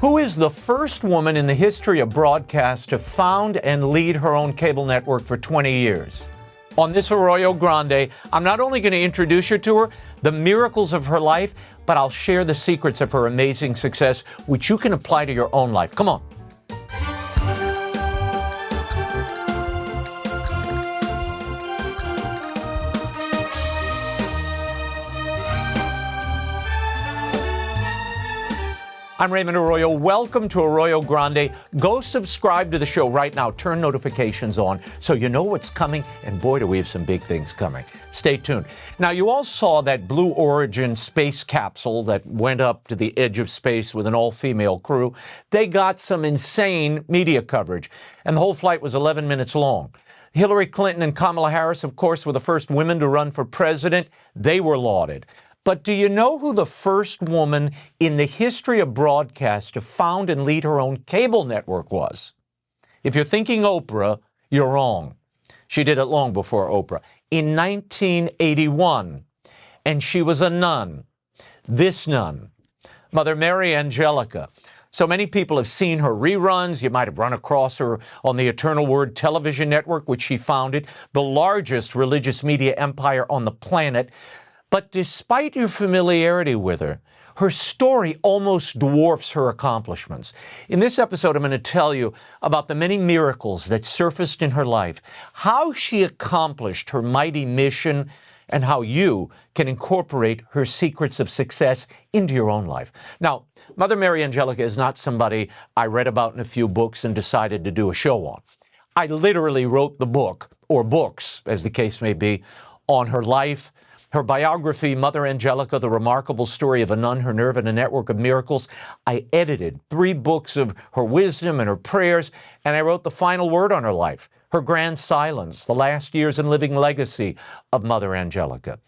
Who is the first woman in the history of broadcast to found and lead her own cable network for 20 years? On this Arroyo Grande, I'm not only going to introduce you to her, the miracles of her life, but I'll share the secrets of her amazing success, which you can apply to your own life. Come on. I'm Raymond Arroyo. Welcome to Arroyo Grande. Go subscribe to the show right now. Turn notifications on so you know what's coming. And boy, do we have some big things coming. Stay tuned. Now, you all saw that Blue Origin space capsule that went up to the edge of space with an all-female crew. They got some insane media coverage, and the whole flight was 11 minutes long. Hillary Clinton and Kamala Harris, of course, were the first women to run for president. They were lauded. But do you know who the first woman in the history of broadcast to found and lead her own cable network was? If you're thinking Oprah, you're wrong. She did it long before Oprah. In 1981, and she was a nun. This nun, Mother Mary Angelica. So many people have seen her reruns. You might have run across her on the Eternal Word television network, which she founded, the largest religious media empire on the planet. But despite your familiarity with her, her story almost dwarfs her accomplishments. In this episode, I'm going to tell you about the many miracles that surfaced in her life, how she accomplished her mighty mission, and how you can incorporate her secrets of success into your own life. Now, Mother Mary Angelica is not somebody I read about in a few books and decided to do a show on. I literally wrote the book, or books, as the case may be, on her life. Her biography, Mother Angelica, The Remarkable Story of a Nun, Her Nerve, and a Network of Miracles. I edited 3 books of her wisdom and her prayers, and I wrote the final word on her life, her grand silence, the last years and living legacy of Mother Angelica.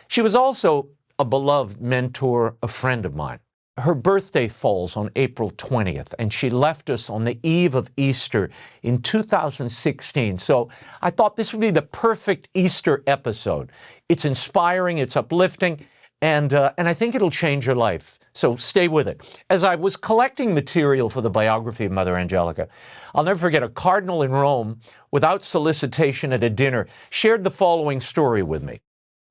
She was also a beloved mentor, a friend of mine. Her birthday falls on April 20th, and she left us on the eve of Easter in 2016. So I thought this would be the perfect Easter episode. It's inspiring, it's uplifting, and I think it'll change your life. So stay with it. As I was collecting material for the biography of Mother Angelica, I'll never forget a cardinal in Rome, without solicitation at a dinner, shared the following story with me.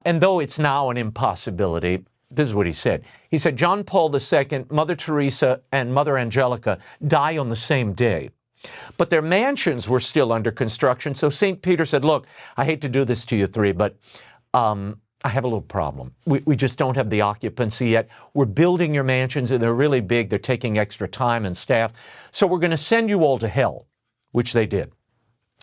And though it's now an impossibility, this is what he said. He said, John Paul II, Mother Teresa, and Mother Angelica die on the same day. But their mansions were still under construction, so St. Peter said, look, I hate to do this to you 3, but I have a little problem. We just don't have the occupancy yet. We're building your mansions, and they're really big. They're taking extra time and staff. So we're going to send you all to hell, which they did.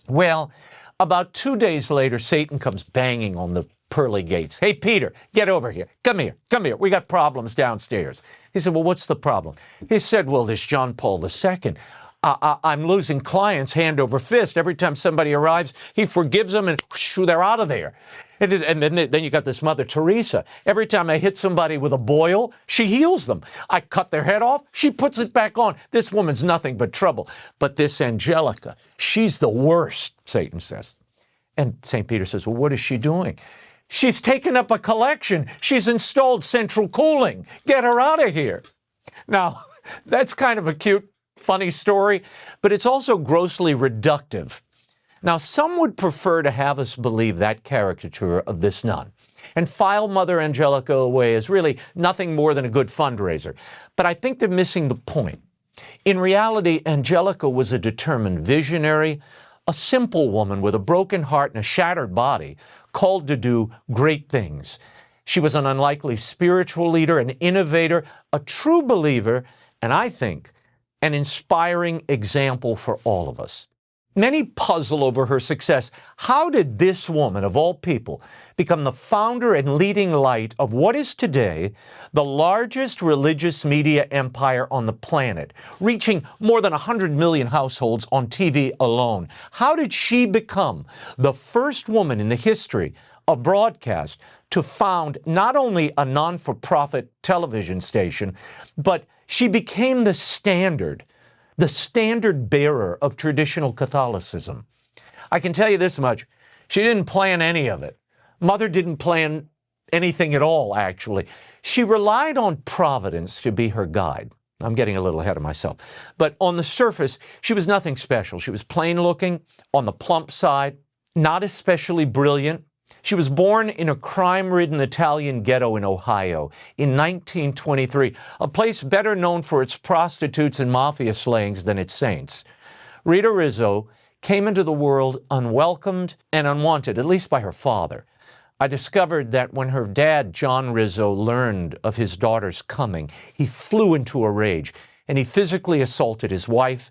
Well, about 2 days later, Satan comes banging on the pearly gates. Hey, Peter, get over here. Come here. Come here. We got problems downstairs. He said, well, what's the problem? He said, well, this John Paul II. I'm losing clients hand over fist. Every time somebody arrives, he forgives them and whoosh, they're out of there. And then you got this Mother Teresa. Every time I hit somebody with a boil, she heals them. I cut their head off, she puts it back on. This woman's nothing but trouble. But this Angelica, she's the worst, Satan says. And St. Peter says, well, what is she doing? She's taken up a collection. She's installed central cooling. Get her out of here. Now, that's kind of a cute, funny story, but it's also grossly reductive. Now, some would prefer to have us believe that caricature of this nun and file Mother Angelica away as really nothing more than a good fundraiser. But I think they're missing the point. In reality, Angelica was a determined visionary, a simple woman with a broken heart and a shattered body, called to do great things. She was an unlikely spiritual leader, an innovator, a true believer, and I think an inspiring example for all of us. Many puzzle over her success. How did this woman, of all people, become the founder and leading light of what is today the largest religious media empire on the planet, reaching more than 100 million households on TV alone? How did she become the first woman in the history of broadcast to found not only a non-for-profit television station, but she became the standard bearer of traditional Catholicism? I can tell you this much. She didn't plan any of it. Mother didn't plan anything at all, actually. She relied on providence to be her guide. I'm getting a little ahead of myself. But on the surface, she was nothing special. She was plain looking, on the plump side, not especially brilliant. She was born in a crime-ridden Italian ghetto in Ohio in 1923, a place better known for its prostitutes and mafia slayings than its saints. Rita Rizzo came into the world unwelcomed and unwanted, at least by her father. I discovered that when her dad, John Rizzo, learned of his daughter's coming, he flew into a rage and he physically assaulted his wife.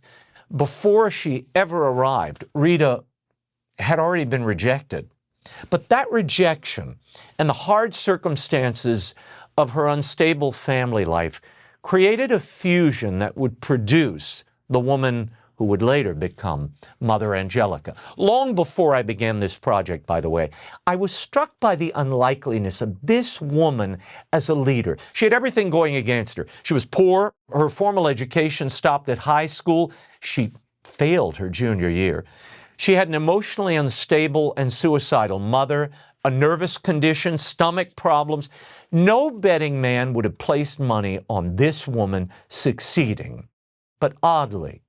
Before she ever arrived, Rita had already been rejected. But that rejection and the hard circumstances of her unstable family life created a fusion that would produce the woman who would later become Mother Angelica. Long before I began this project, by the way, I was struck by the unlikeliness of this woman as a leader. She had everything going against her. She was poor. Her formal education stopped at high school. She failed her junior year. She had an emotionally unstable and suicidal mother, a nervous condition, stomach problems. No betting man would have placed money on this woman succeeding. But oddly,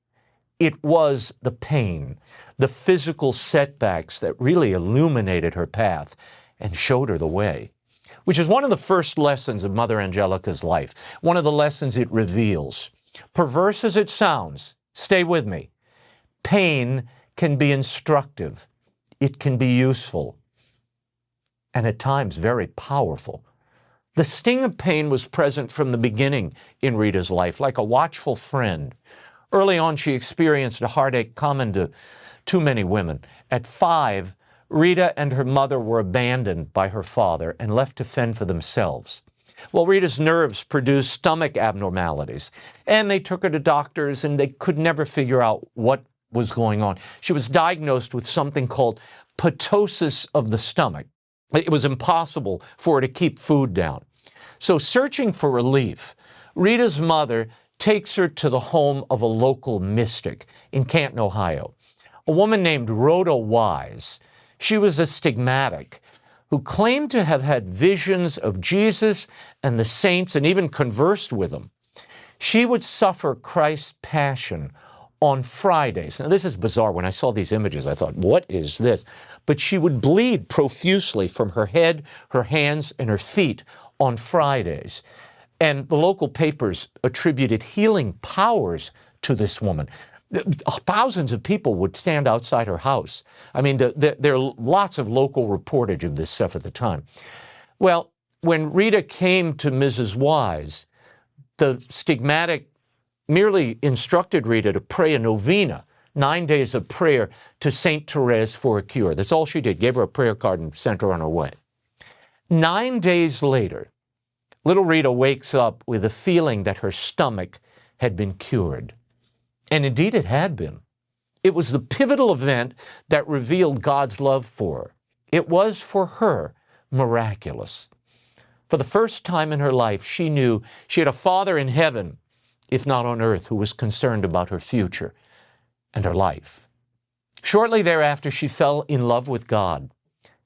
it was the pain, the physical setbacks that really illuminated her path and showed her the way, which is one of the first lessons of Mother Angelica's life, one of the lessons it reveals. Perverse as it sounds, stay with me, pain can be instructive, it can be useful, and at times very powerful. The sting of pain was present from the beginning in Rita's life, like a watchful friend. Early on, she experienced a heartache common to too many women. At 5, Rita and her mother were abandoned by her father and left to fend for themselves. Well, Rita's nerves produced stomach abnormalities, and they took her to doctors, and they could never figure out what was going on. She was diagnosed with something called ptosis of the stomach. It was impossible for her to keep food down. So, searching for relief, Rita's mother takes her to the home of a local mystic in Canton, Ohio, a woman named Rhoda Wise. She was a stigmatic who claimed to have had visions of Jesus and the saints and even conversed with them. She would suffer Christ's passion on Fridays. Now, this is bizarre. When I saw these images, I thought, what is this? But she would bleed profusely from her head, her hands, and her feet on Fridays. And the local papers attributed healing powers to this woman. Thousands of people would stand outside her house. I mean, there are lots of local reportage of this stuff at the time. Well, when Rita came to Mrs. Wise, the stigmatic merely instructed Rita to pray a novena, 9 days of prayer to St. Therese for a cure. That's all she did. Gave her a prayer card and sent her on her way. 9 days later, little Rita wakes up with a feeling that her stomach had been cured. And indeed it had been. It was the pivotal event that revealed God's love for her. It was for her miraculous. For the first time in her life, she knew she had a Father in heaven, if not on earth, who was concerned about her future and her life. Shortly thereafter, she fell in love with God,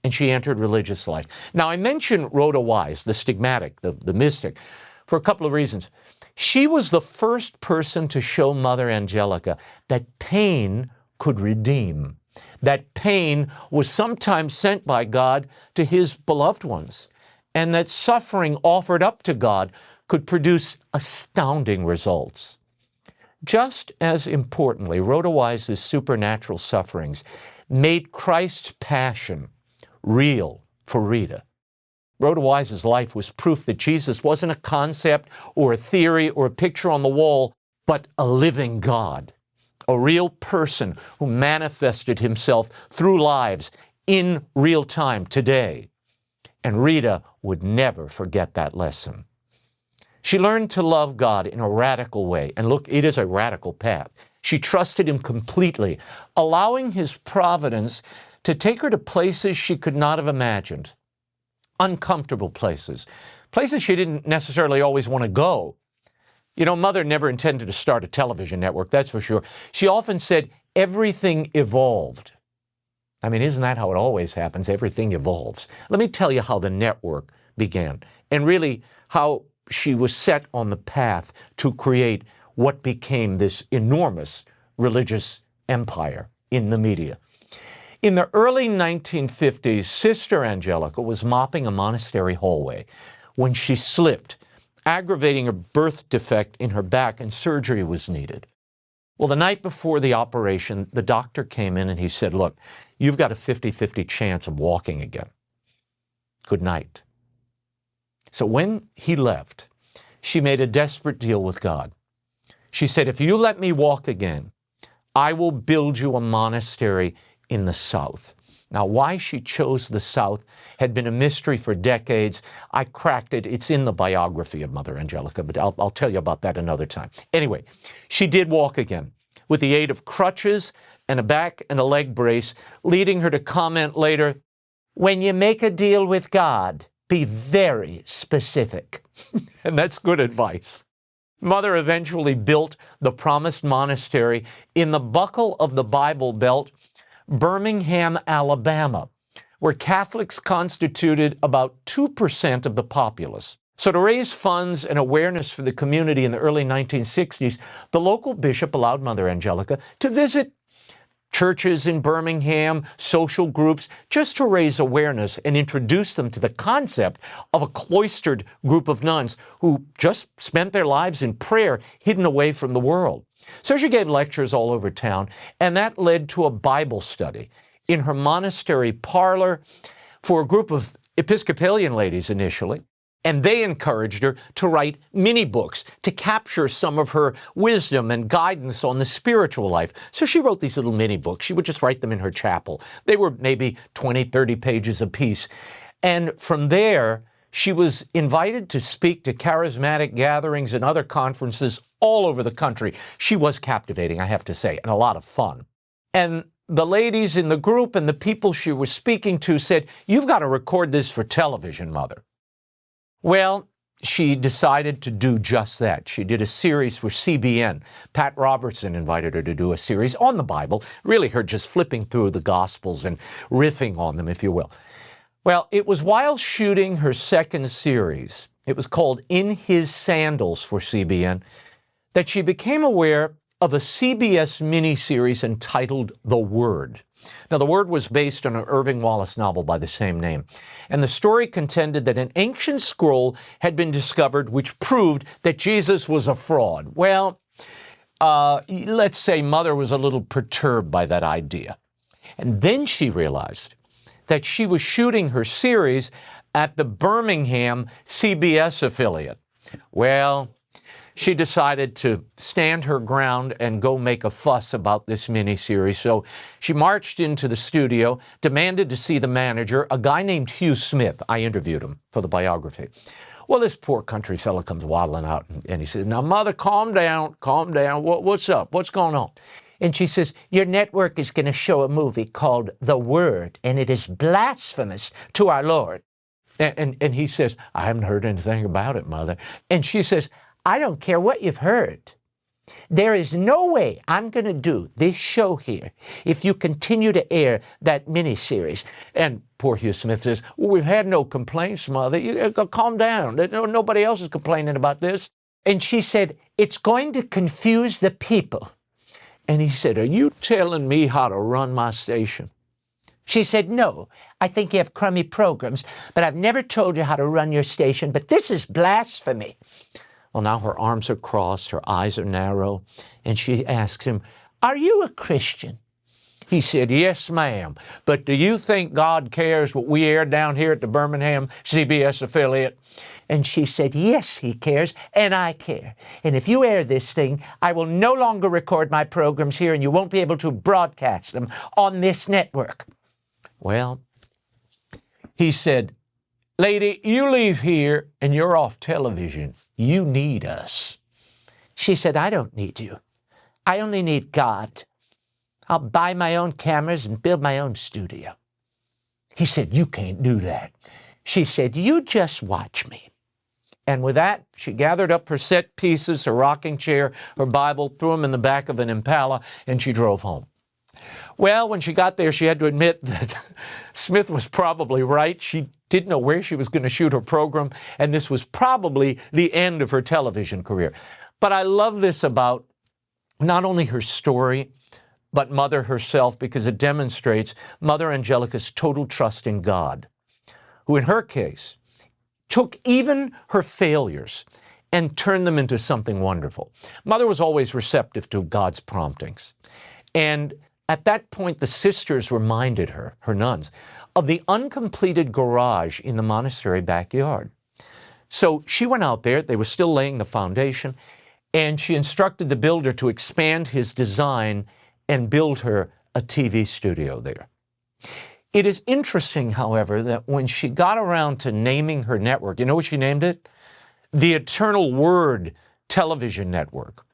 and she entered religious life. Now, I mention Rhoda Wise, the stigmatic, the mystic, for a couple of reasons. She was the first person to show Mother Angelica that pain could redeem, that pain was sometimes sent by God to His beloved ones, and that suffering offered up to God could produce astounding results. Just as importantly, Rhoda Wise's supernatural sufferings made Christ's passion real for Rita. Rhoda Wise's life was proof that Jesus wasn't a concept or a theory or a picture on the wall, but a living God, a real person who manifested Himself through lives in real time today. And Rita would never forget that lesson. She learned to love God in a radical way. And look, it is a radical path. She trusted Him completely, allowing His providence to take her to places she could not have imagined. Uncomfortable places, places she didn't necessarily always want to go. You know, Mother never intended to start a television network, that's for sure. She often said, everything evolved. I mean, isn't that how it always happens? Everything evolves. Let me tell you how the network began, and really how she was set on the path to create what became this enormous religious empire in the media. In the early 1950s, Sister Angelica was mopping a monastery hallway when she slipped, aggravating a birth defect in her back, and surgery was needed. Well, the night before the operation, the doctor came in and he said, look, you've got a 50-50 chance of walking again. Good night. So when he left, she made a desperate deal with God. She said, if you let me walk again, I will build you a monastery in the South. Now, why she chose the South had been a mystery for decades. I cracked it. It's in the biography of Mother Angelica, but I'll tell you about that another time. Anyway, she did walk again with the aid of crutches and a back and a leg brace, leading her to comment later, when you make a deal with God, be very specific. And that's good advice. Mother eventually built the promised monastery in the buckle of the Bible Belt, Birmingham, Alabama, where Catholics constituted about 2% of the populace. So to raise funds and awareness for the community in the early 1960s, the local bishop allowed Mother Angelica to visit churches in Birmingham, social groups, just to raise awareness and introduce them to the concept of a cloistered group of nuns who just spent their lives in prayer, hidden away from the world. So she gave lectures all over town, and that led to a Bible study in her monastery parlor for a group of Episcopalian ladies initially. And they encouraged her to write mini books to capture some of her wisdom and guidance on the spiritual life. So she wrote these little mini books. She would just write them in her chapel. They were maybe 20, 30 pages apiece. And from there, she was invited to speak to charismatic gatherings and other conferences all over the country. She was captivating, I have to say, and a lot of fun. And the ladies in the group and the people she was speaking to said, you've got to record this for television, Mother. Well, she decided to do just that. She did a series for CBN. Pat Robertson invited her to do a series on the Bible, really her just flipping through the Gospels and riffing on them, if you will. Well, it was while shooting her second series, it was called In His Sandals for CBN, that she became aware of a CBS miniseries entitled The Word. Now, The Word was based on an Irving Wallace novel by the same name, and the story contended that an ancient scroll had been discovered which proved that Jesus was a fraud. Well, let's say Mother was a little perturbed by that idea. And then she realized that she was shooting her series at the Birmingham CBS affiliate. Well, she decided to stand her ground and go make a fuss about this miniseries. So she marched into the studio, demanded to see the manager, a guy named Hugh Smith. I interviewed him for the biography. Well, this poor country fellow comes waddling out and he says, now, Mother, calm down, calm down. What's up? What's going on? And she says, your network is going to show a movie called The Word, and it is blasphemous to our Lord. And he says, I haven't heard anything about it, Mother. And she says, I don't care what you've heard. There is no way I'm going to do this show here if you continue to air that miniseries. And poor Hugh Smith says, well, we've had no complaints, Mother. You calm down. Nobody else is complaining about this. And she said, it's going to confuse the people. And he said, are you telling me how to run my station? She said, no, I think you have crummy programs, but I've never told you how to run your station, but this is blasphemy. Well, now her arms are crossed, her eyes are narrow, and she asks him, are you a Christian? He said, yes, ma'am. But do you think God cares what we air down here at the Birmingham CBS affiliate? And she said, yes, he cares, and I care. And if you air this thing, I will no longer record my programs here, and you won't be able to broadcast them on this network. Well, he said, lady, you leave here, and you're off television. You need us. She said, I don't need you. I only need God. I'll buy my own cameras and build my own studio. He said, you can't do that. She said, you just watch me. And with that, she gathered up her set pieces, her rocking chair, her Bible, threw them in the back of an Impala, and she drove home. Well, when she got there, she had to admit that Smith was probably right. She didn't know where she was going to shoot her program, and this was probably the end of her television career. But I love this about not only her story, but Mother herself, because it demonstrates Mother Angelica's total trust in God, who in her case took even her failures and turned them into something wonderful. Mother was always receptive to God's promptings. And at that point, the sisters reminded her, her nuns, of the uncompleted garage in the monastery backyard. So she went out there, they were still laying the foundation, and she instructed the builder to expand his design and build her a TV studio there. It is interesting, however, that when she got around to naming her network, you know what she named it? The Eternal Word Television Network,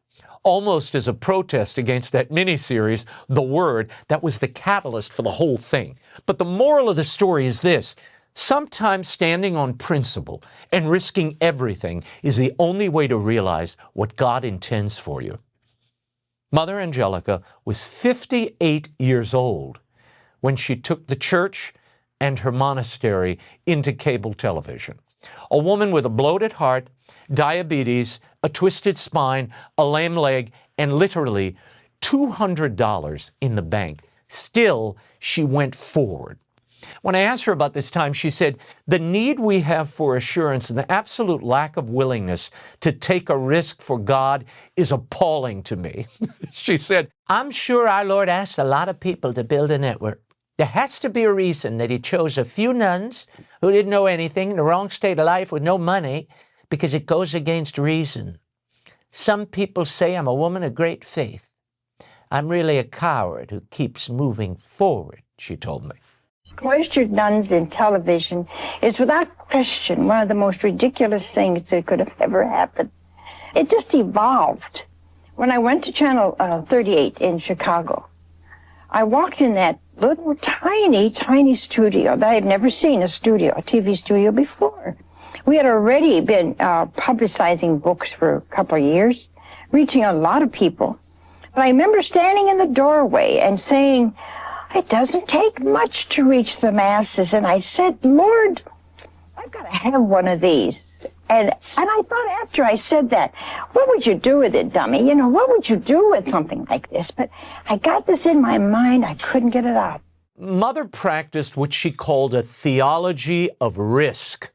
almost as a protest against that miniseries, The Word, that was the catalyst for the whole thing. But the moral of the story is this: sometimes standing on principle and risking everything is the only way to realize what God intends for you. Mother Angelica was 58 years old when she took the church and her monastery into cable television. A woman with a bloated heart, diabetes, a twisted spine, a lame leg, and literally $200 in the bank. Still, she went forward. When I asked her about this time, she said, "The need we have for assurance and the absolute lack of willingness to take a risk for God is appalling to me." She said, "I'm sure our Lord asked a lot of people to build a network. There has to be a reason that he chose a few nuns who didn't know anything, in the wrong state of life with no money, because it goes against reason. Some people say I'm a woman of great faith. I'm really a coward who keeps moving forward," she told me. Cloistered nuns in television is without question one of the most ridiculous things that could have ever happened. It just evolved. When I went to Channel 38 in Chicago, I walked in that little tiny studio that I had never seen a TV studio before. We had already been publicizing books for a couple of years, reaching a lot of people. But I remember standing in the doorway and saying, "It doesn't take much to reach the masses." And I said, "Lord, I've got to have one of these." And I thought after I said that, what would you do with it, dummy? You know, what would you do with something like this? But I got this in my mind. I couldn't get it out. Mother practiced what she called a theology of risk.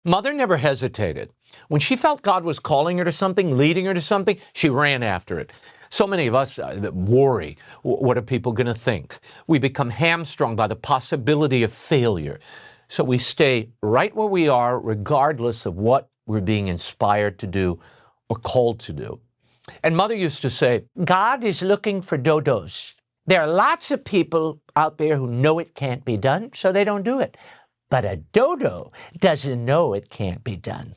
Mother never hesitated. When she felt God was calling her to something, leading her to something, she ran after it. So many of us worry, what are people going to think? We become hamstrung by the possibility of failure. So we stay right where we are, regardless of what we're being inspired to do or called to do. And Mother used to say, "God is looking for dodos. There are lots of people out there who know it can't be done, so they don't do it. But a dodo doesn't know it can't be done.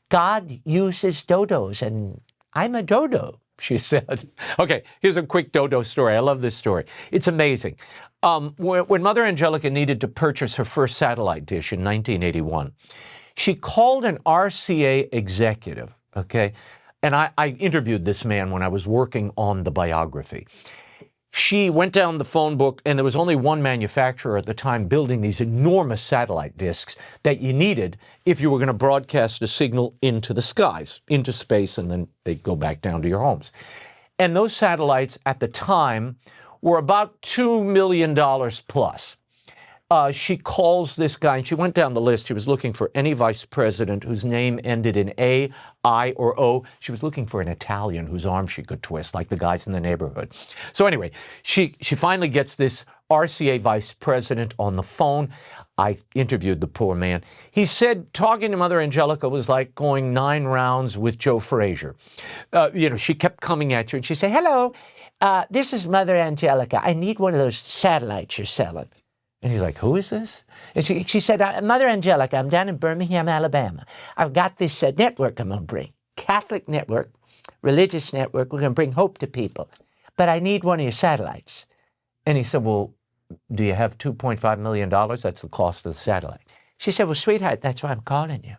God uses dodos, and I'm a dodo," she said. Okay, here's a quick dodo story. I love this story. It's amazing. When Mother Angelica needed to purchase her first satellite dish in 1981, she called an RCA executive, okay? And I interviewed this man when I was working on the biography. She went down the phone book, and there was only one manufacturer at the time building these enormous satellite discs that you needed if you were going to broadcast a signal into the skies, into space, and then they'd go back down to your homes. And those satellites at the time were about $2 million plus. She calls this guy, and she went down the list. She was looking for any vice president whose name ended in A, I, or O. She was looking for an Italian whose arm she could twist, like the guys in the neighborhood. So anyway, she finally gets this RCA vice president on the phone. I interviewed the poor man. He said talking to Mother Angelica was like going 9 rounds with Joe Frazier. She kept coming at you, and she'd say, "Hello, this is Mother Angelica. I need one of those satellites you're selling." And he's like, "Who is this?" And she said, "Mother Angelica, I'm down in Birmingham, Alabama. I've got this network I'm going to bring. Catholic network, religious network. We're going to bring hope to people. But I need one of your satellites." And he said, "Well, do you have $2.5 million? That's the cost of the satellite." She said, "Well, sweetheart, that's why I'm calling you."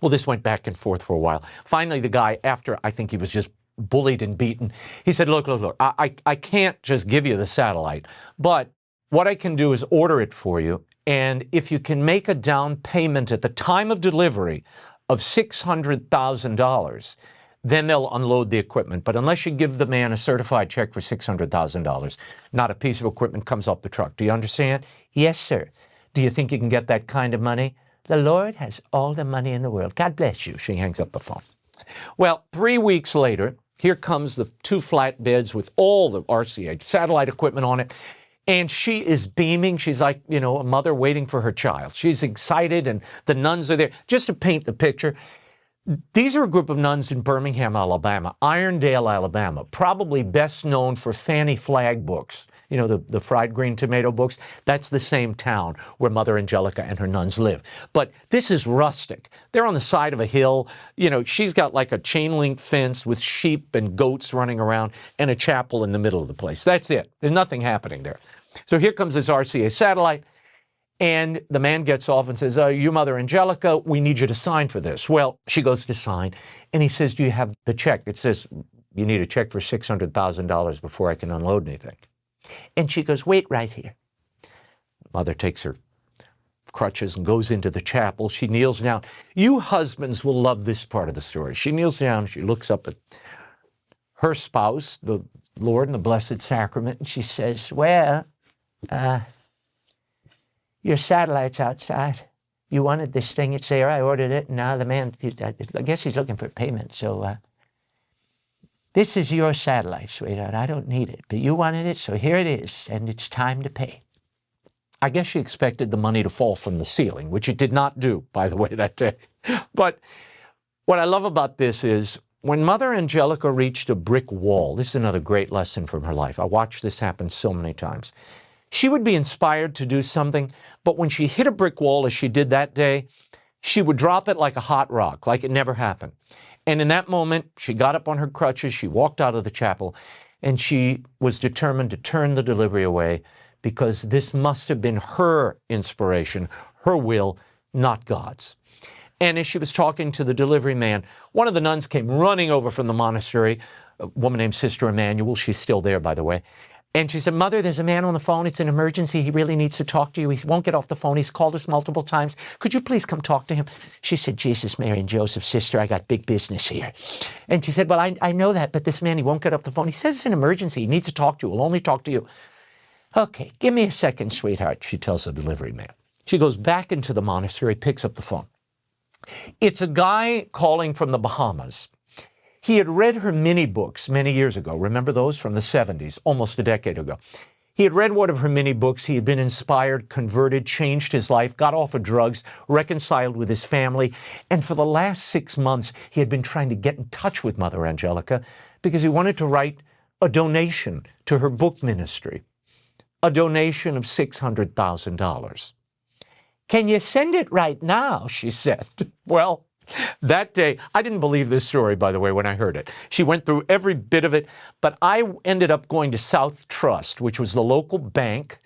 Well, this went back and forth for a while. Finally, the guy, after I think he was just bullied and beaten, he said, look, I can't just give you the satellite, but what I can do is order it for you, And if you can make a down payment at the time of delivery of $600,000, then they'll unload the equipment. But unless you give the man a certified check for $600,000, not a piece of equipment comes off the truck. Do you understand? Yes, sir. Do you think you can get that kind of money? The Lord has all the money in the world. God bless you. She hangs up the phone. Well, 3 weeks later, here comes the 2 flatbeds with all the RCA satellite equipment on it. And she is beaming. She's like, a mother waiting for her child. She's excited, and the nuns are there. Just to paint the picture, these are a group of nuns in Birmingham, Alabama, Irondale, Alabama, probably best known for Fanny Flagg books. The fried green tomato books. That's the same town where Mother Angelica and her nuns live. But this is rustic. They're on the side of a hill. She's got like a chain link fence with sheep and goats running around and a chapel in the middle of the place. That's it. There's nothing happening there. So here comes this RCA satellite, and the man gets off and says, you Mother Angelica, we need you to sign for this. Well, she goes to sign, and he says, do you have the check? It says, you need a check for $600,000 before I can unload anything. And she goes, wait right here. Mother takes her crutches and goes into the chapel. She kneels down. You husbands will love this part of the story. She kneels down. She looks up at her spouse, the Lord and the Blessed Sacrament, and she says, well, your satellite's outside. You wanted this thing. It's there. I ordered it. And now the man, I guess he's looking for payment. So this is your satellite, sweetheart. I don't need it. But you wanted it, so here it is. And it's time to pay. I guess she expected the money to fall from the ceiling, which it did not do, by the way, that day. But what I love about this is when Mother Angelica reached a brick wall, this is another great lesson from her life. I watched this happen so many times. She would be inspired to do something, but when she hit a brick wall, as she did that day, she would drop it like a hot rock, like it never happened. And in that moment, she got up on her crutches, she walked out of the chapel, and she was determined to turn the delivery away because this must have been her inspiration, her will, not God's. And as she was talking to the delivery man, one of the nuns came running over from the monastery, a woman named Sister Emmanuel. She's still there, by the way. And she said, Mother, there's a man on the phone. It's an emergency. He really needs to talk to you. He won't get off the phone. He's called us multiple times. Could you please come talk to him? She said, Jesus, Mary, and Joseph, sister, I got big business here. And she said, well, I know that, but this man, he won't get off the phone. He says it's an emergency. He needs to talk to you. He'll only talk to you. Okay, give me a second, sweetheart, she tells the delivery man. She goes back into the monastery, picks up the phone. It's a guy calling from the Bahamas. He had read her mini books many years ago. Remember those from the 70s, almost a decade ago. He had read one of her mini books. He had been inspired, converted, changed his life, got off of drugs, reconciled with his family. And for the last 6 months, he had been trying to get in touch with Mother Angelica because he wanted to write a donation to her book ministry, a donation of $600,000. Can you send it right now? She said. Well, that day, I didn't believe this story, by the way, when I heard it. She went through every bit of it, but I ended up going to South Trust, which was the local bank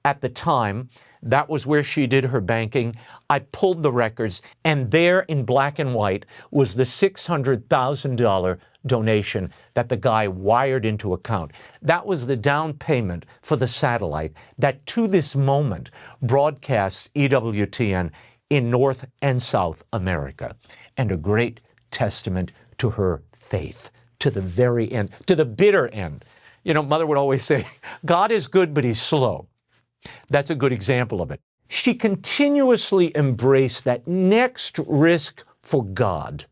at the time. That was where she did her banking. I pulled the records, and there in black and white was the $600,000 donation that the guy wired into account. That was the down payment for the satellite that to this moment broadcasts EWTN in North and South America, and a great testament to her faith, to the very end, to the bitter end. You know, Mother would always say, God is good, but he's slow. That's a good example of it. She continuously embraced that next risk for God.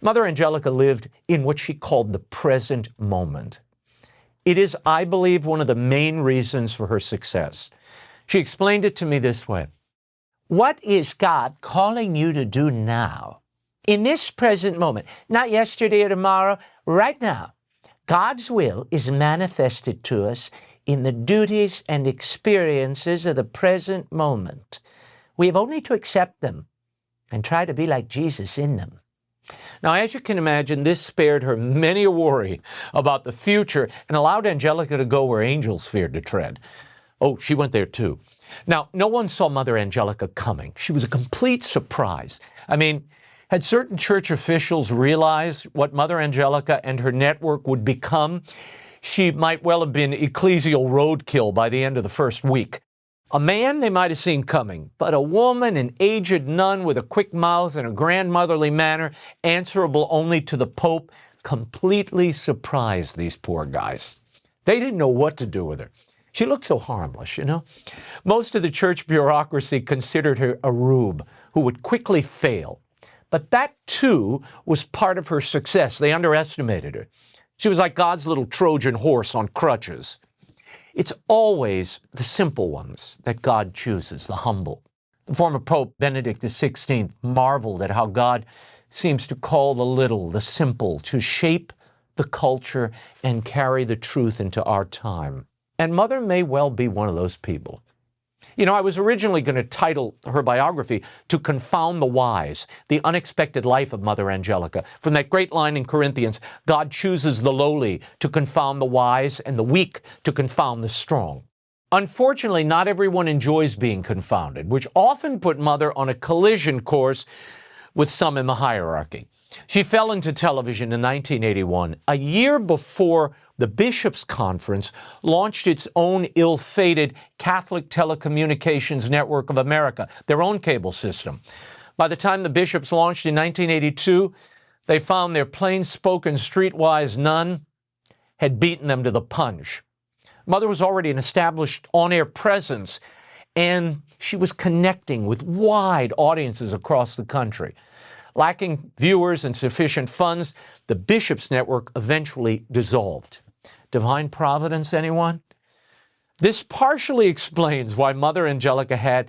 Mother Angelica lived in what she called the present moment. It is, I believe, one of the main reasons for her success. She explained it to me this way. What is God calling you to do now? In this present moment, not yesterday or tomorrow, right now. God's will is manifested to us in the duties and experiences of the present moment. We have only to accept them and try to be like Jesus in them. Now, as you can imagine, this spared her many a worry about the future and allowed Angelica to go where angels feared to tread. Oh, she went there too. Now, no one saw Mother Angelica coming. She was a complete surprise. I mean, had certain church officials realized what Mother Angelica and her network would become, she might well have been ecclesial roadkill by the end of the first week. A man they might have seen coming, but a woman, an aged nun with a quick mouth and a grandmotherly manner, answerable only to the Pope, completely surprised these poor guys. They didn't know what to do with her. She looked so harmless, you know. Most of the church bureaucracy considered her a rube who would quickly fail. But that, too, was part of her success. They underestimated her. She was like God's little Trojan horse on crutches. It's always the simple ones that God chooses, the humble. The former Pope Benedict XVI marveled at how God seems to call the little, the simple, to shape the culture and carry the truth into our time. And Mother may well be one of those people. You know, I was originally going to title her biography To Confound the Wise, the unexpected life of Mother Angelica. From that great line in Corinthians, God chooses the lowly to confound the wise and the weak to confound the strong. Unfortunately, not everyone enjoys being confounded, which often put Mother on a collision course with some in the hierarchy. She fell into television in 1981, a year before the Bishops' Conference launched its own ill-fated Catholic Telecommunications Network of America, their own cable system. By the time the bishops launched in 1982, they found their plain-spoken, streetwise nun had beaten them to the punch. Mother was already an established on-air presence, and she was connecting with wide audiences across the country. Lacking viewers and sufficient funds, the Bishops' Network eventually dissolved. Divine providence, anyone? This partially explains why Mother Angelica had,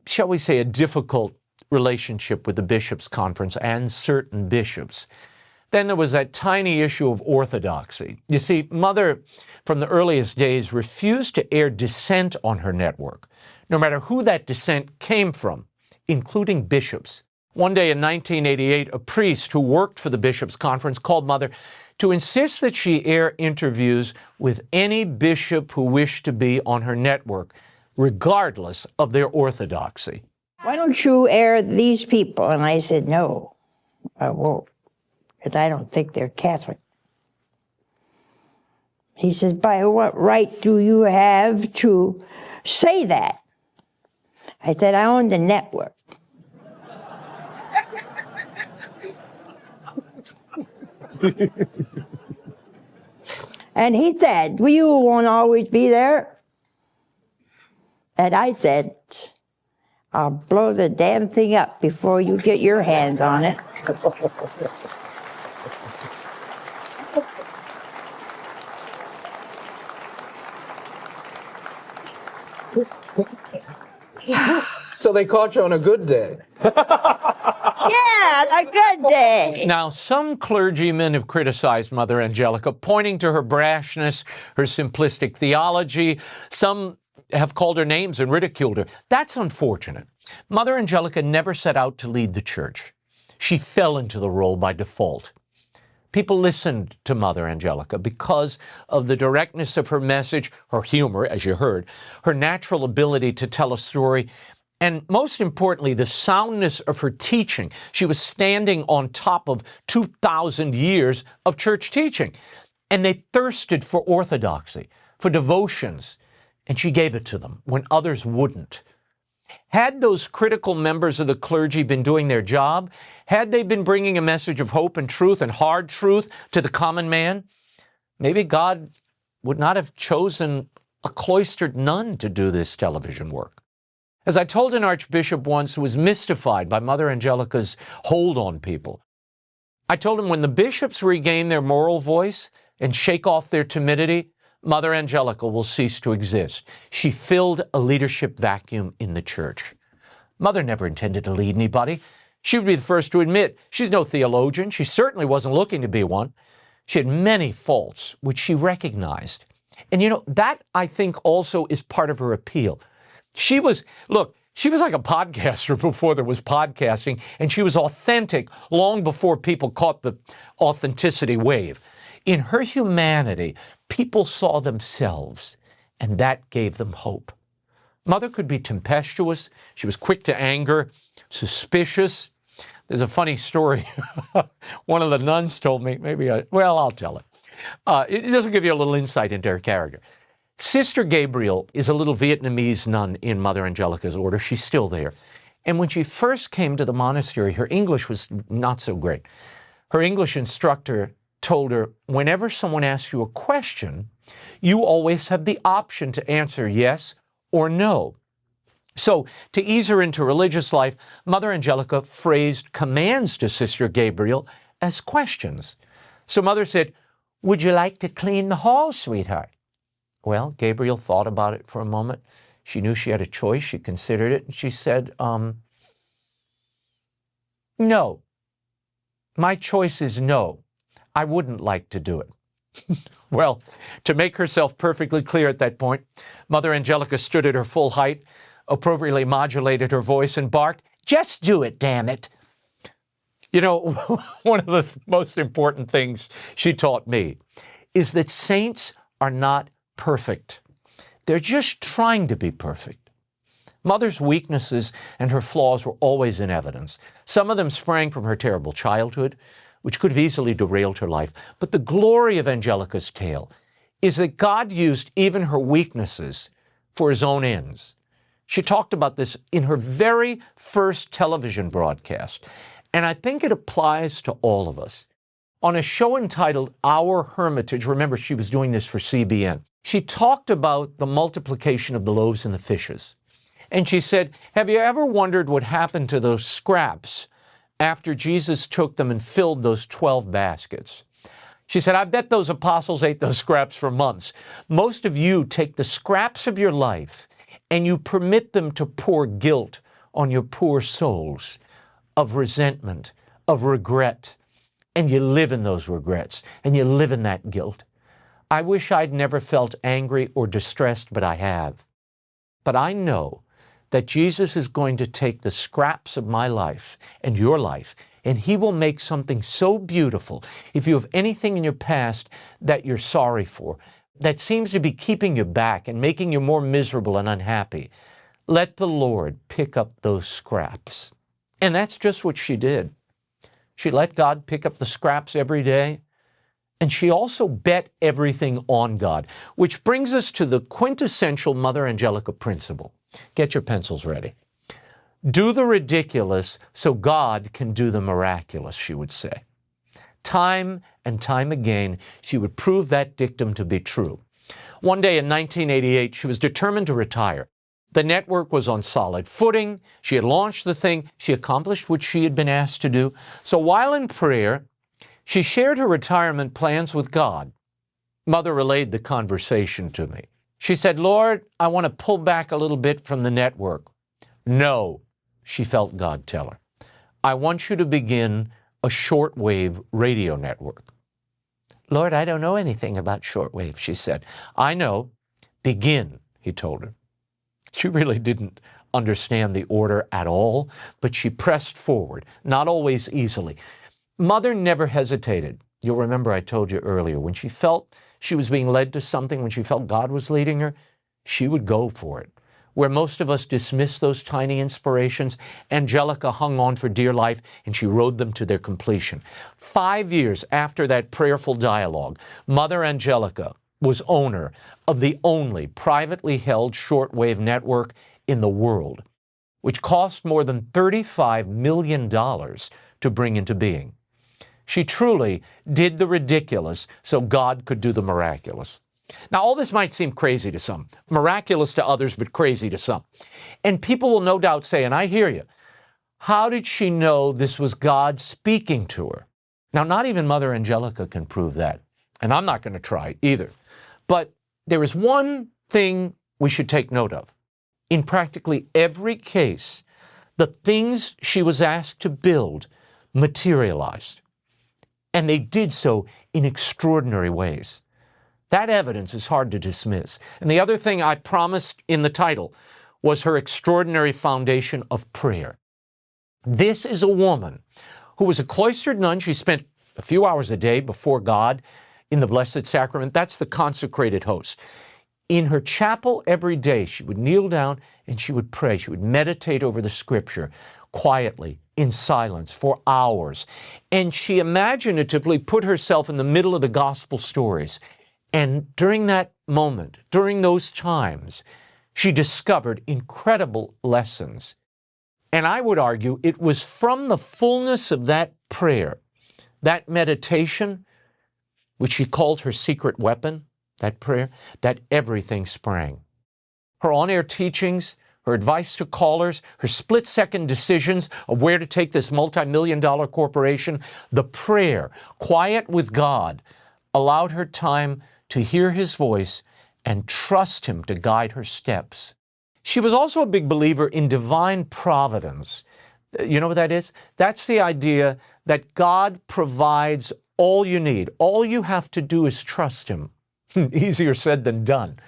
shall we say, a difficult relationship with the Bishops' Conference and certain bishops. Then there was that tiny issue of orthodoxy. You see, Mother, from the earliest days, refused to air dissent on her network, no matter who that dissent came from, including bishops. One day in 1988, a priest who worked for the Bishops' Conference called Mother to insist that she air interviews with any bishop who wished to be on her network, regardless of their orthodoxy. Why don't you air these people? And I said, no, I won't, because I don't think they're Catholic. He says, by what right do you have to say that? I said, I own the network. And he said, well, you won't always be there. And I said, I'll blow the damn thing up before you get your hands on it. So they caught you on a good day. Yeah, a good day. Now, some clergymen have criticized Mother Angelica, pointing to her brashness, her simplistic theology. Some have called her names and ridiculed her. That's unfortunate. Mother Angelica never set out to lead the church. She fell into the role by default. People listened to Mother Angelica because of the directness of her message, her humor, as you heard, her natural ability to tell a story, and most importantly, the soundness of her teaching. She was standing on top of 2,000 years of church teaching. And they thirsted for orthodoxy, for devotions, and she gave it to them when others wouldn't. Had those critical members of the clergy been doing their job, had they been bringing a message of hope and truth and hard truth to the common man, maybe God would not have chosen a cloistered nun to do this television work. As I told an archbishop once who was mystified by Mother Angelica's hold on people, I told him when the bishops regain their moral voice and shake off their timidity, Mother Angelica will cease to exist. She filled a leadership vacuum in the church. Mother never intended to lead anybody. She would be the first to admit she's no theologian. She certainly wasn't looking to be one. She had many faults, which she recognized. And you know, that I think also is part of her appeal. She was like a podcaster before there was podcasting, and she was authentic long before people caught the authenticity wave. In her humanity, people saw themselves, and that gave them hope. Mother could be tempestuous. She was quick to anger, suspicious. There's a funny story. One of the nuns told me, I'll tell it. This will give you a little insight into her character. Sister Gabriel is a little Vietnamese nun in Mother Angelica's order. She's still there. And when she first came to the monastery, her English was not so great. Her English instructor told her, whenever someone asks you a question, you always have the option to answer yes or no. So to ease her into religious life, Mother Angelica phrased commands to Sister Gabriel as questions. So Mother said, "Would you like to clean the hall, sweetheart?" Well, Gabriel thought about it for a moment. She knew she had a choice. She considered it. And she said, no. My choice is no. I wouldn't like to do it. Well, to make herself perfectly clear at that point, Mother Angelica stood at her full height, appropriately modulated her voice, and barked, "Just do it, damn it." You know, one of the most important things she taught me is that saints are not perfect. They're just trying to be perfect. Mother's weaknesses and her flaws were always in evidence. Some of them sprang from her terrible childhood, which could have easily derailed her life. But the glory of Angelica's tale is that God used even her weaknesses for his own ends. She talked about this in her very first television broadcast, and I think it applies to all of us. On a show entitled Our Hermitage, remember she was doing this for CBN, she talked about the multiplication of the loaves and the fishes. And she said, have you ever wondered what happened to those scraps after Jesus took them and filled those 12 baskets? She said, I bet those apostles ate those scraps for months. Most of you take the scraps of your life and you permit them to pour guilt on your poor souls of resentment, of regret, and you live in those regrets and you live in that guilt. I wish I'd never felt angry or distressed, but I have. But I know that Jesus is going to take the scraps of my life and your life, and he will make something so beautiful. If you have anything in your past that you're sorry for, that seems to be keeping you back and making you more miserable and unhappy, let the Lord pick up those scraps. And that's just what she did. She let God pick up the scraps every day. And she also bet everything on God, which brings us to the quintessential Mother Angelica principle. Get your pencils ready. Do the ridiculous so God can do the miraculous, she would say. Time and time again, she would prove that dictum to be true. One day in 1988, she was determined to retire. The network was on solid footing. She had launched the thing. She accomplished what she had been asked to do. So while in prayer, she shared her retirement plans with God. Mother relayed the conversation to me. She said, Lord, I want to pull back a little bit from the network. No, she felt God tell her. I want you to begin a shortwave radio network. Lord, I don't know anything about shortwave, she said. I know. Begin, he told her. She really didn't understand the order at all, but she pressed forward, not always easily. Mother never hesitated. You'll remember I told you earlier, when she felt she was being led to something, when she felt God was leading her, she would go for it. Where most of us dismiss those tiny inspirations, Angelica hung on for dear life and she rode them to their completion. 5 years after that prayerful dialogue, Mother Angelica was owner of the only privately held shortwave network in the world, which cost more than $35 million to bring into being. She truly did the ridiculous so God could do the miraculous. Now, all this might seem crazy to some, miraculous to others, but crazy to some. And people will no doubt say, and I hear you, how did she know this was God speaking to her? Now, not even Mother Angelica can prove that, and I'm not going to try either. But there is one thing we should take note of. In practically every case, the things she was asked to build materialized. And they did so in extraordinary ways. That evidence is hard to dismiss. And the other thing I promised in the title was her extraordinary foundation of prayer. This is a woman who was a cloistered nun. She spent a few hours a day before God in the Blessed Sacrament. That's the consecrated host. In her chapel every day, she would kneel down and she would pray. She would meditate over the scripture quietly, in silence, for hours. And she imaginatively put herself in the middle of the gospel stories. And during that moment, during those times, she discovered incredible lessons. And I would argue it was from the fullness of that prayer, that meditation, which she called her secret weapon, that prayer, that everything sprang. Her on-air teachings, her advice to callers, her split-second decisions of where to take this multi-million-dollar corporation, the prayer, quiet with God, allowed her time to hear His voice and trust Him to guide her steps. She was also a big believer in divine providence. You know what that is? That's the idea that God provides all you need. All you have to do is trust Him. Easier said than done.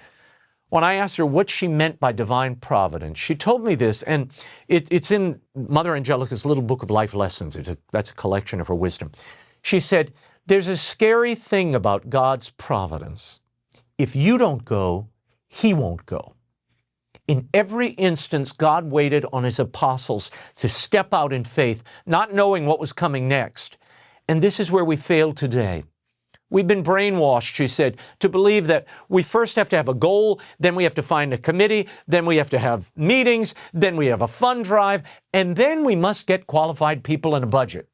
When I asked her what she meant by divine providence, she told me this, and it's in Mother Angelica's little book of life lessons. That's a collection of her wisdom. She said, there's a scary thing about God's providence. If you don't go, He won't go. In every instance, God waited on His apostles to step out in faith, not knowing what was coming next. And this is where we fail today. We've been brainwashed, she said, to believe that we first have to have a goal, then we have to find a committee, then we have to have meetings, then we have a fund drive, and then we must get qualified people and a budget.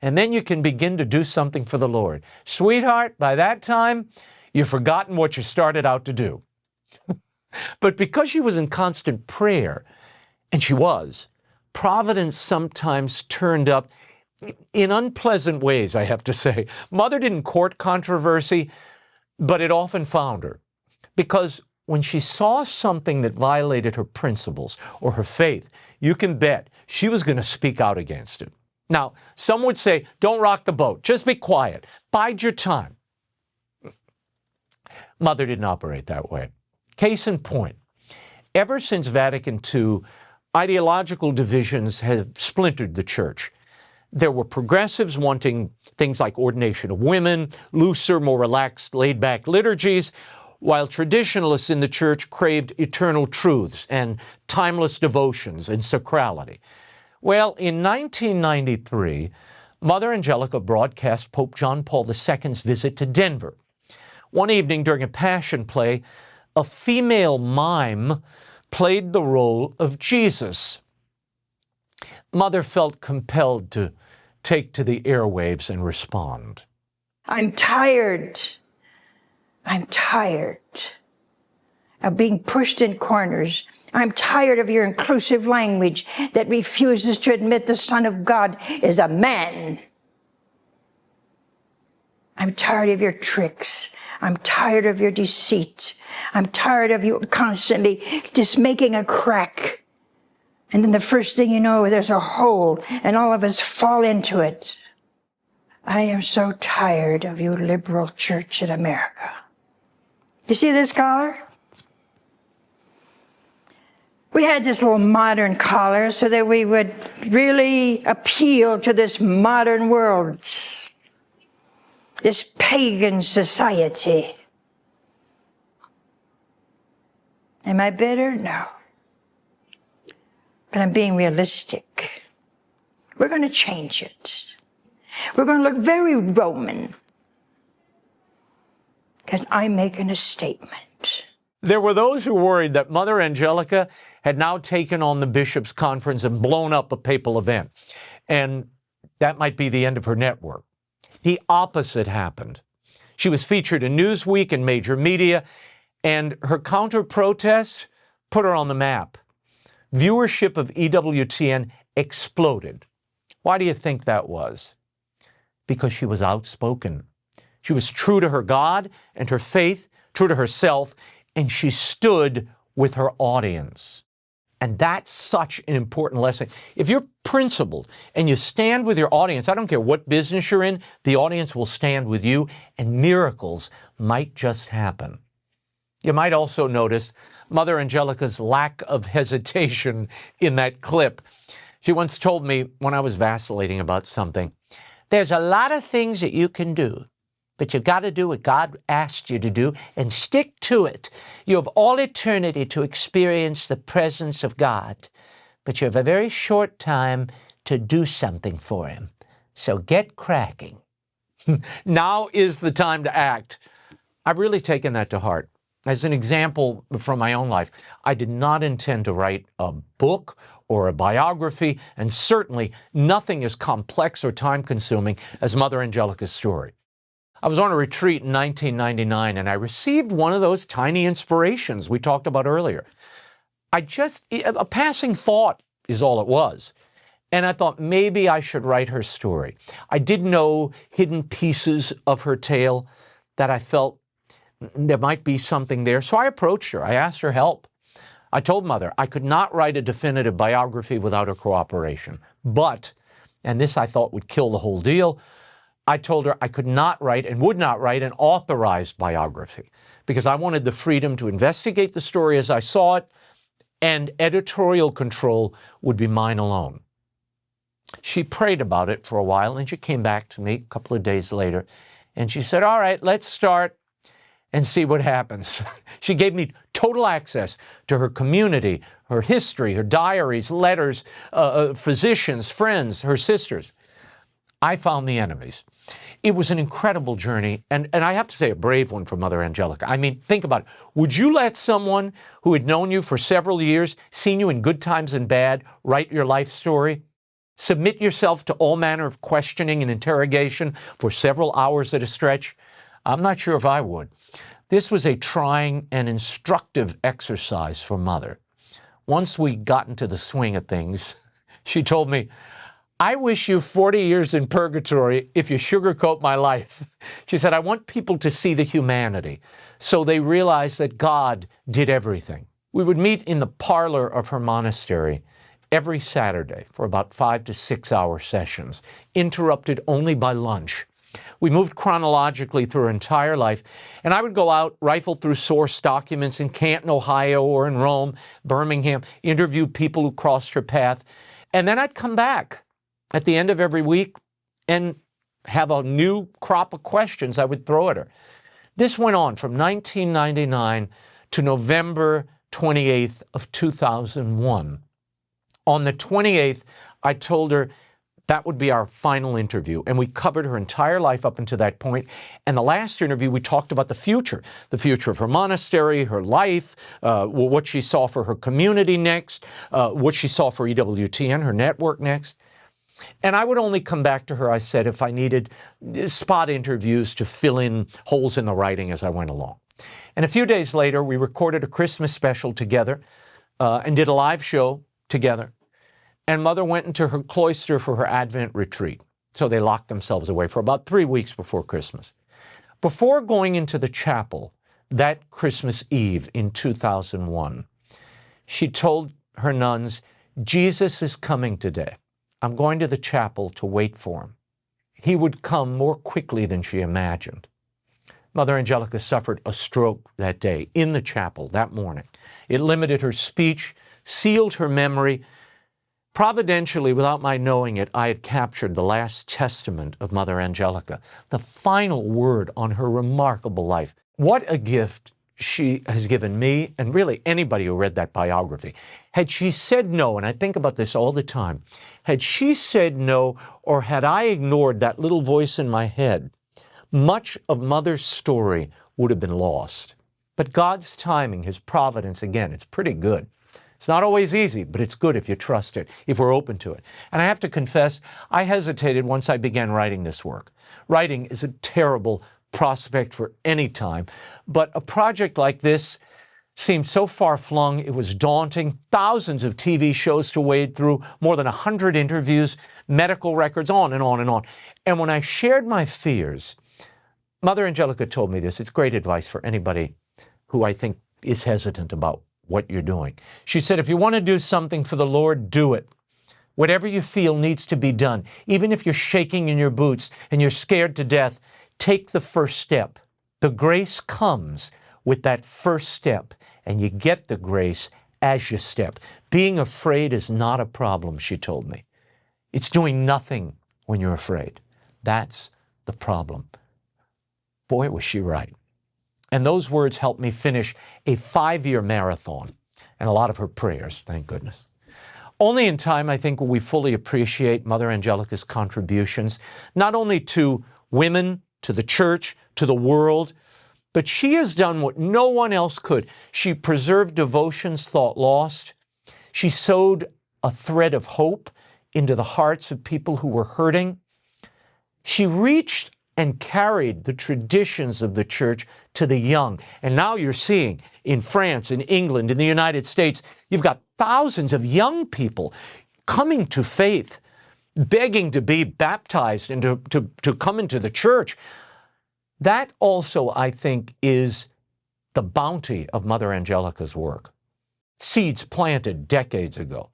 And then you can begin to do something for the Lord. Sweetheart, by that time, you've forgotten what you started out to do. But because she was in constant prayer, and she was, providence sometimes turned up in unpleasant ways, I have to say. Mother didn't court controversy, but it often found her. Because when she saw something that violated her principles or her faith, you can bet she was going to speak out against it. Now, some would say, don't rock the boat. Just be quiet. Bide your time. Mother didn't operate that way. Case in point, ever since Vatican II, ideological divisions have splintered the church. There were progressives wanting things like ordination of women, looser, more relaxed, laid-back liturgies, while traditionalists in the church craved eternal truths and timeless devotions and sacrality. Well, in 1993, Mother Angelica broadcast Pope John Paul II's visit to Denver. One evening during a passion play, a female mime played the role of Jesus. Mother felt compelled to take to the airwaves and respond. I'm tired. I'm tired of being pushed in corners. I'm tired of your inclusive language that refuses to admit the Son of God is a man. I'm tired of your tricks. I'm tired of your deceit. I'm tired of you constantly just making a crack. And then the first thing you know, there's a hole, and all of us fall into it. I am so tired of you liberal church in America. You see this collar? We had this little modern collar so that we would really appeal to this modern world, this pagan society. Am I bitter? No. But I'm being realistic. We're going to change it. We're going to look very Roman, because I'm making a statement. There were those who worried that Mother Angelica had now taken on the bishops' conference and blown up a papal event, and that might be the end of her network. The opposite happened. She was featured in Newsweek and major media, and her counter-protest put her on the map. Viewership of EWTN exploded. Why do you think that was? Because she was outspoken. She was true to her God and her faith, true to herself, and she stood with her audience. And that's such an important lesson. If you're principled and you stand with your audience, I don't care what business you're in, the audience will stand with you, and miracles might just happen. You might also notice Mother Angelica's lack of hesitation in that clip. She once told me when I was vacillating about something, there's a lot of things that you can do, but you've got to do what God asked you to do and stick to it. You have all eternity to experience the presence of God, but you have a very short time to do something for Him. So get cracking. Now is the time to act. I've really taken that to heart. As an example from my own life, I did not intend to write a book or a biography, and certainly nothing as complex or time-consuming as Mother Angelica's story. I was on a retreat in 1999, and I received one of those tiny inspirations we talked about earlier. A passing thought is all it was. And I thought maybe I should write her story. I did know hidden pieces of her tale that I felt there might be something there. So I approached her. I asked her help. I told Mother I could not write a definitive biography without her cooperation. But, and this I thought would kill the whole deal, I told her I could not write and would not write an authorized biography because I wanted the freedom to investigate the story as I saw it, and editorial control would be mine alone. She prayed about it for a while, and she came back to me a couple of days later, and she said, all right, let's start and see what happens. She gave me total access to her community, her history, her diaries, letters, physicians, friends, her sisters. I found the enemies. It was an incredible journey, and I have to say a brave one for Mother Angelica. I mean, think about it. Would you let someone who had known you for several years, seen you in good times and bad, write your life story? Submit yourself to all manner of questioning and interrogation for several hours at a stretch? I'm not sure if I would. This was a trying and instructive exercise for Mother. Once we got into the swing of things, she told me, I wish you 40 years in purgatory if you sugarcoat my life. She said, I want people to see the humanity so they realize that God did everything. We would meet in the parlor of her monastery every Saturday for about 5 to 6 hour sessions, interrupted only by lunch. We moved chronologically through her entire life, and I would go out, rifle through source documents in Canton, Ohio, or in Rome, Birmingham, interview people who crossed her path, and then I'd come back at the end of every week and have a new crop of questions I would throw at her. This went on from 1999 to November 28th of 2001. On the 28th, I told her that would be our final interview, and we covered her entire life up until that point. And the last interview, we talked about the future of her monastery, her life, what she saw for her community next, what she saw for EWTN, her network next. And I would only come back to her, I said, if I needed spot interviews to fill in holes in the writing as I went along. And a few days later, we recorded a Christmas special together and did a live show together. And Mother went into her cloister for her Advent retreat. So they locked themselves away for about 3 weeks before Christmas. Before going into the chapel that Christmas Eve in 2001, she told her nuns, Jesus is coming today. I'm going to the chapel to wait for him. He would come more quickly than she imagined. Mother Angelica suffered a stroke that day in the chapel that morning. It limited her speech, sealed her memory. Providentially, without my knowing it, I had captured the last testament of Mother Angelica, the final word on her remarkable life. What a gift she has given me, and really anybody who read that biography. Had she said no, and I think about this all the time, had she said no, or had I ignored that little voice in my head, much of Mother's story would have been lost. But God's timing, His providence, again, it's pretty good. It's not always easy, but it's good if you trust it, if we're open to it. And I have to confess, I hesitated once I began writing this work. Writing is a terrible prospect for any time, but a project like this seemed so far-flung, it was daunting. Thousands of TV shows to wade through, more than 100 interviews, medical records, on and on and on. And when I shared my fears, Mother Angelica told me this. It's great advice for anybody who I think is hesitant about what you're doing. She said, if you want to do something for the Lord, do it. Whatever you feel needs to be done. Even if you're shaking in your boots and you're scared to death, take the first step. The grace comes with that first step, and you get the grace as you step. Being afraid is not a problem, she told me. It's doing nothing when you're afraid. That's the problem. Boy, was she right. And those words helped me finish a 5-year marathon, and a lot of her prayers, thank goodness. Only in time, I think, will we fully appreciate Mother Angelica's contributions, not only to women, to the church, to the world, But she has done what no one else could. She preserved devotions thought lost. She sowed a thread of hope into the hearts of people who were hurting. She reached and carried the traditions of the church to the young. And now you're seeing in France, in England, in the United States, you've got thousands of young people coming to faith, begging to be baptized and to come into the church. That also, I think, is the bounty of Mother Angelica's work. Seeds planted decades ago.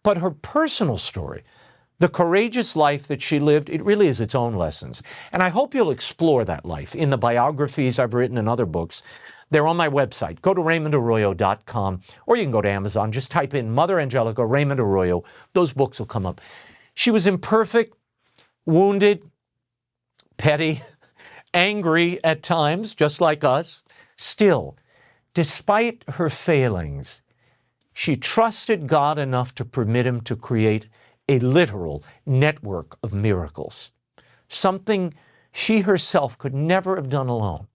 But her personal story, the courageous life that she lived, it really is its own lessons. And I hope you'll explore that life in the biographies I've written and other books. They're on my website. Go to RaymondArroyo.com, or you can go to Amazon. Just type in Mother Angelica, Raymond Arroyo. Those books will come up. She was imperfect, wounded, petty, angry at times, just like us. Still, despite her failings, she trusted God enough to permit him to create a literal network of miracles, something she herself could never have done alone.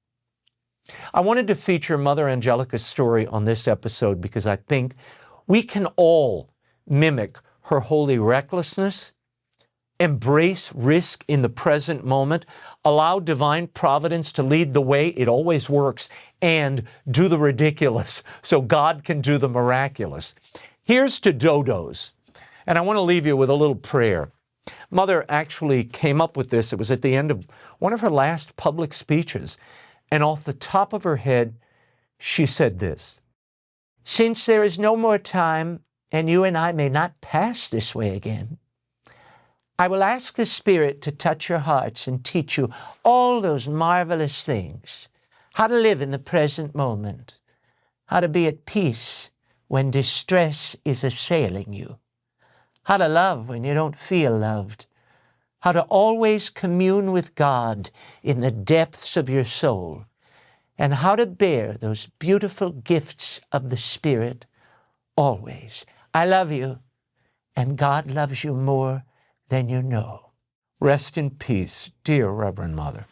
I wanted to feature Mother Angelica's story on this episode because I think we can all mimic her holy recklessness, embrace risk in the present moment, allow divine providence to lead the way, it always works, and do the ridiculous so God can do the miraculous. Here's to dodos. And I want to leave you with a little prayer. Mother actually came up with this. It was at the end of one of her last public speeches. And off the top of her head, she said this: "Since there is no more time, and you and I may not pass this way again, I will ask the Spirit to touch your hearts and teach you all those marvelous things, how to live in the present moment, how to be at peace when distress is assailing you, how to love when you don't feel loved, how to always commune with God in the depths of your soul, and how to bear those beautiful gifts of the Spirit always. I love you, and God loves you more than you know." Rest in peace, dear Reverend Mother.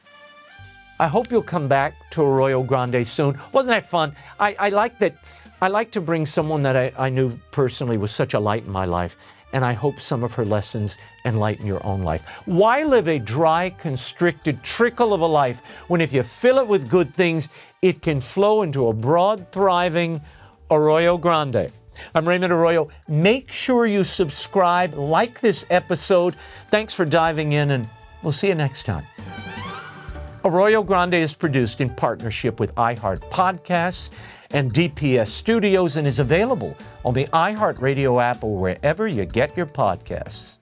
I hope you'll come back to Arroyo Grande soon. Wasn't that fun? I like to bring someone that I knew personally was such a light in my life, and I hope some of her lessons enlighten your own life. Why live a dry, constricted trickle of a life when if you fill it with good things, it can flow into a broad, thriving Arroyo Grande? I'm Raymond Arroyo. Make sure you subscribe, like this episode. Thanks for diving in, and we'll see you next time. Arroyo Grande is produced in partnership with iHeart Podcasts and DPS Studios and is available on the iHeartRadio app or wherever you get your podcasts.